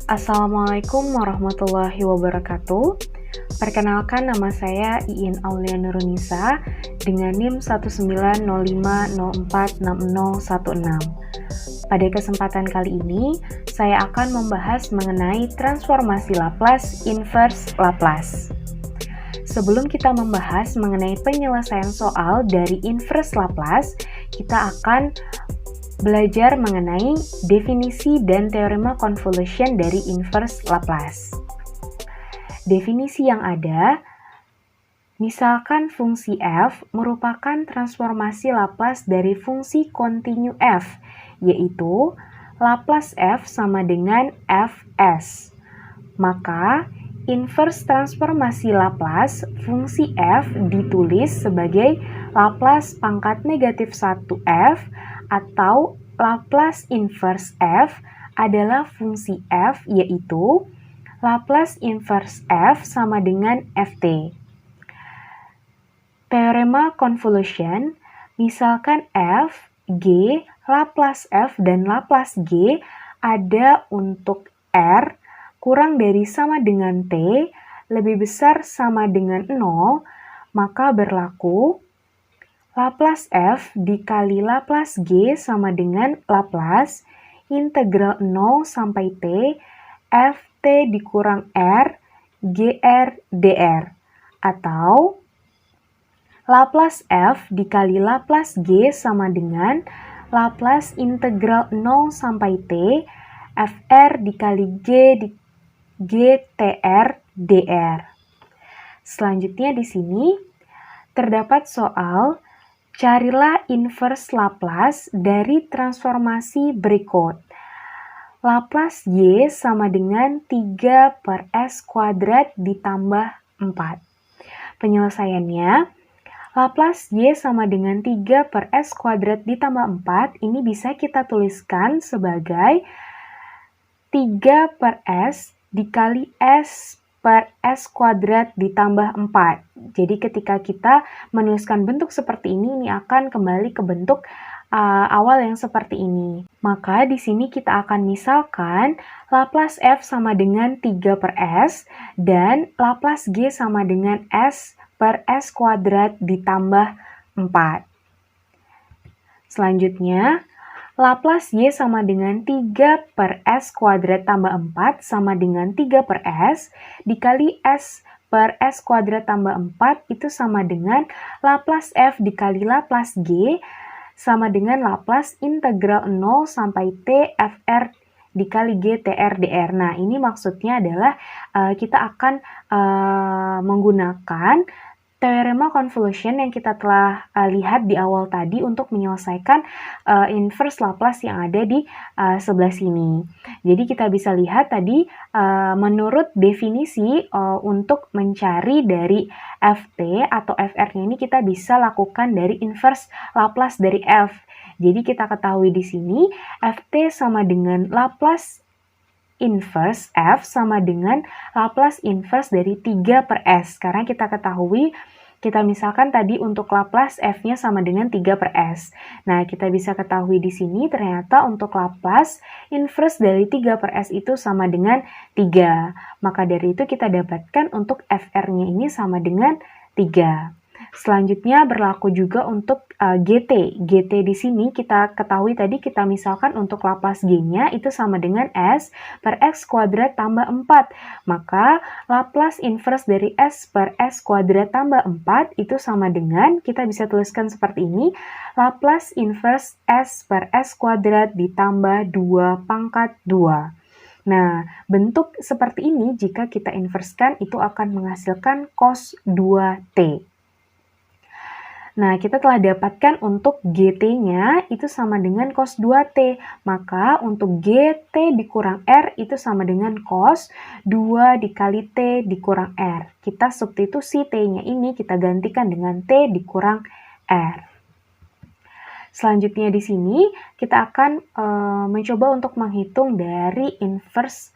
Assalamualaikum warahmatullahi wabarakatuh. Perkenalkan, nama saya Iin Aulia Nurunisa dengan NIM 19050460016. Pada kesempatan kali ini, saya akan membahas mengenai transformasi Laplace inverse Laplace. Sebelum kita membahas mengenai penyelesaian soal dari inverse Laplace, kita akan belajar mengenai definisi dan teorema convolution dari inverse Laplace. Definisi yang ada, misalkan fungsi f merupakan transformasi Laplace dari fungsi kontinu f, yaitu Laplace f sama dengan fs. Maka, inverse transformasi Laplace fungsi f ditulis sebagai Laplace pangkat negatif 1f, atau Laplace inverse f adalah fungsi f, yaitu Laplace inverse f sama dengan ft. Teorema convolution, misalkan f, g, Laplace f, dan Laplace g ada untuk r kurang dari sama dengan t, lebih besar sama dengan 0, maka berlaku Laplace f dikali Laplace g sama dengan Laplace integral 0 sampai t ft dikurang r gr dr, atau Laplace f dikali Laplace g sama dengan Laplace integral 0 sampai t fr dikali g tr dr. Selanjutnya di sini terdapat soal carilah inverse Laplace dari transformasi berikut. Laplace y sama dengan 3 per s kuadrat ditambah 4. Penyelesaiannya, Laplace y sama dengan 3 per s kuadrat ditambah 4, ini bisa kita tuliskan sebagai 3 per s dikali s per s kuadrat ditambah 4. Jadi ketika kita menuliskan bentuk seperti ini akan kembali ke bentuk awal yang seperti ini. Maka di sini kita akan misalkan Laplace f sama dengan 3 per s dan Laplace g sama dengan s per s kuadrat ditambah 4. Selanjutnya, Laplace y sama dengan 3 per s kuadrat tambah 4 sama dengan 3 per s dikali s per s kuadrat tambah 4 itu sama dengan Laplace f dikali Laplace g sama dengan Laplace integral 0 sampai t fr dikali g tr dr. Nah, ini maksudnya adalah kita akan menggunakan teorema convolution yang kita telah lihat di awal tadi untuk menyelesaikan inverse Laplace yang ada di sebelah sini. Jadi kita bisa lihat tadi menurut definisi untuk mencari dari ft atau fr-nya ini kita bisa lakukan dari inverse Laplace dari f. Jadi kita ketahui di sini ft sama dengan Laplace inverse f sama dengan Laplace inverse dari 3 per s. Karena kita ketahui, kita misalkan tadi untuk Laplace f-nya sama dengan 3 per s. Nah, kita bisa ketahui di sini ternyata untuk Laplace inverse dari 3 per s itu sama dengan 3. Maka dari itu kita dapatkan untuk fr-nya ini sama dengan 3. Selanjutnya berlaku juga untuk GT. GT di sini kita ketahui tadi kita misalkan untuk Laplace G-nya itu sama dengan S per X kuadrat tambah 4. Maka Laplace inverse dari S per S kuadrat tambah 4 itu sama dengan, kita bisa tuliskan seperti ini, Laplace inverse S per S kuadrat ditambah 2 pangkat 2. Nah, bentuk seperti ini jika kita inverskan itu akan menghasilkan cos 2T. Nah, kita telah dapatkan untuk GT-nya itu sama dengan cos 2T. Maka untuk GT dikurang R itu sama dengan cos 2 dikali T dikurang R. Kita substitusi T-nya ini kita gantikan dengan T dikurang R. Selanjutnya di sini kita akan mencoba untuk menghitung dari inverse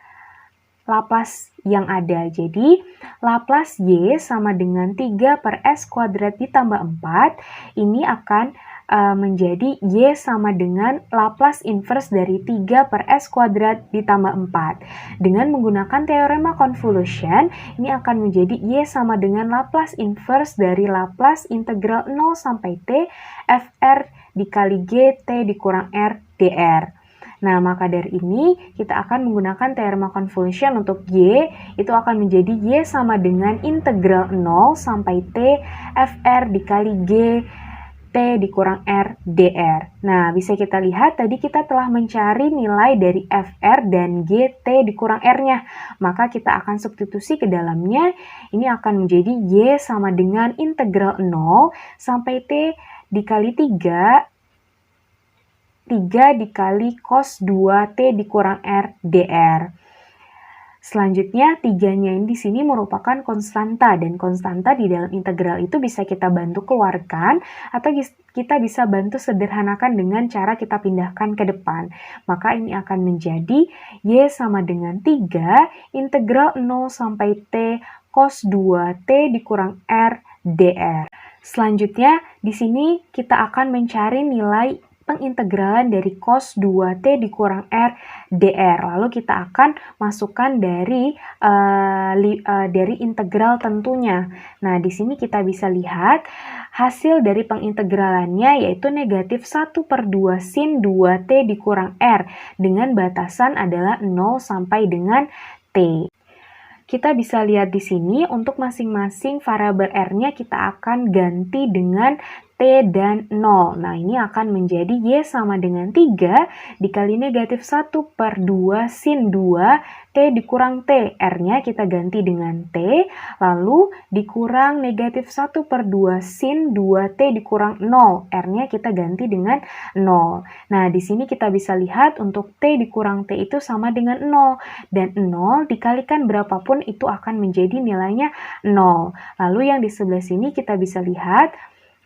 Laplace yang ada. Jadi, Laplace Y sama dengan 3 per S kuadrat ditambah 4. Ini akan menjadi Y sama dengan Laplace inverse dari 3 per S kuadrat ditambah 4. Dengan menggunakan teorema convolution, ini akan menjadi Y sama dengan Laplace inverse dari Laplace integral 0 sampai T Fr dikali G T dikurang R dr. Nah, maka dari ini kita akan menggunakan teorema convolution untuk Y, itu akan menjadi Y sama dengan integral 0 sampai T Fr dikali G T dikurang R dr. Nah, bisa kita lihat tadi kita telah mencari nilai dari Fr dan G T dikurang R-nya. Maka kita akan substitusi ke dalamnya, ini akan menjadi Y sama dengan integral 0 sampai T dikali 3 dikali cos 2T dikurang R dr. Selanjutnya, 3-nya ini di sini merupakan konstanta, dan konstanta di dalam integral itu bisa kita bantu keluarkan atau kita bisa bantu sederhanakan dengan cara kita pindahkan ke depan. Maka ini akan menjadi Y sama dengan 3 integral 0 sampai T cos 2T dikurang R dr. Selanjutnya, di sini kita akan mencari nilai pengintegralan dari cos 2T dikurang R dr. Lalu kita akan masukkan dari integral tentunya. Nah, di sini kita bisa lihat hasil dari pengintegralannya yaitu negatif 1/2 sin 2T dikurang R dengan batasan adalah 0 sampai dengan T. Kita bisa lihat di sini untuk masing-masing variabel R-nya kita akan ganti dengan T dan 0. Nah, ini akan menjadi Y sama dengan 3 dikali negatif 1/2 sin 2 T dikurang T. R-nya kita ganti dengan T, lalu dikurang negatif 1/2 sin 2T dikurang 0. R-nya kita ganti dengan 0. Nah, di sini kita bisa lihat untuk T dikurang T itu sama dengan 0. Dan 0 dikalikan berapapun itu akan menjadi nilainya 0. Lalu yang di sebelah sini kita bisa lihat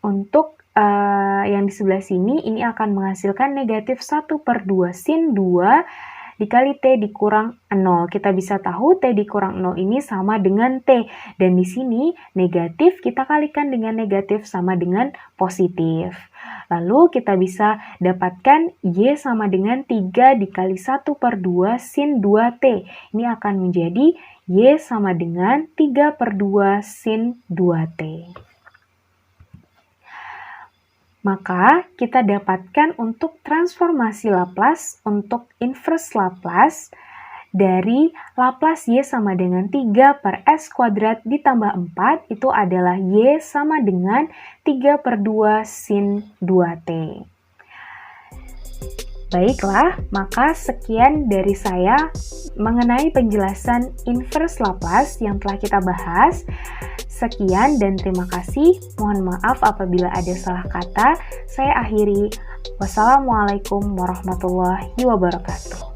untuk yang di sebelah sini ini akan menghasilkan negatif 1/2 sin 2 dikali T dikurang 0. Kita bisa tahu T dikurang 0 ini sama dengan T. Dan di sini negatif kita kalikan dengan negatif sama dengan positif. Lalu kita bisa dapatkan Y sama dengan 3 dikali 1/2 sin 2T. Ini akan menjadi Y sama dengan 3/2 sin 2T. Maka kita dapatkan untuk transformasi Laplace untuk inverse Laplace dari Laplace Y sama dengan 3 per S kuadrat ditambah 4 itu adalah Y sama dengan 3/2 sin 2T. Baiklah, maka sekian dari saya mengenai penjelasan inverse Laplace yang telah kita bahas. Sekian dan terima kasih. Mohon maaf apabila ada salah kata. Saya akhiri. Wassalamualaikum warahmatullahi wabarakatuh.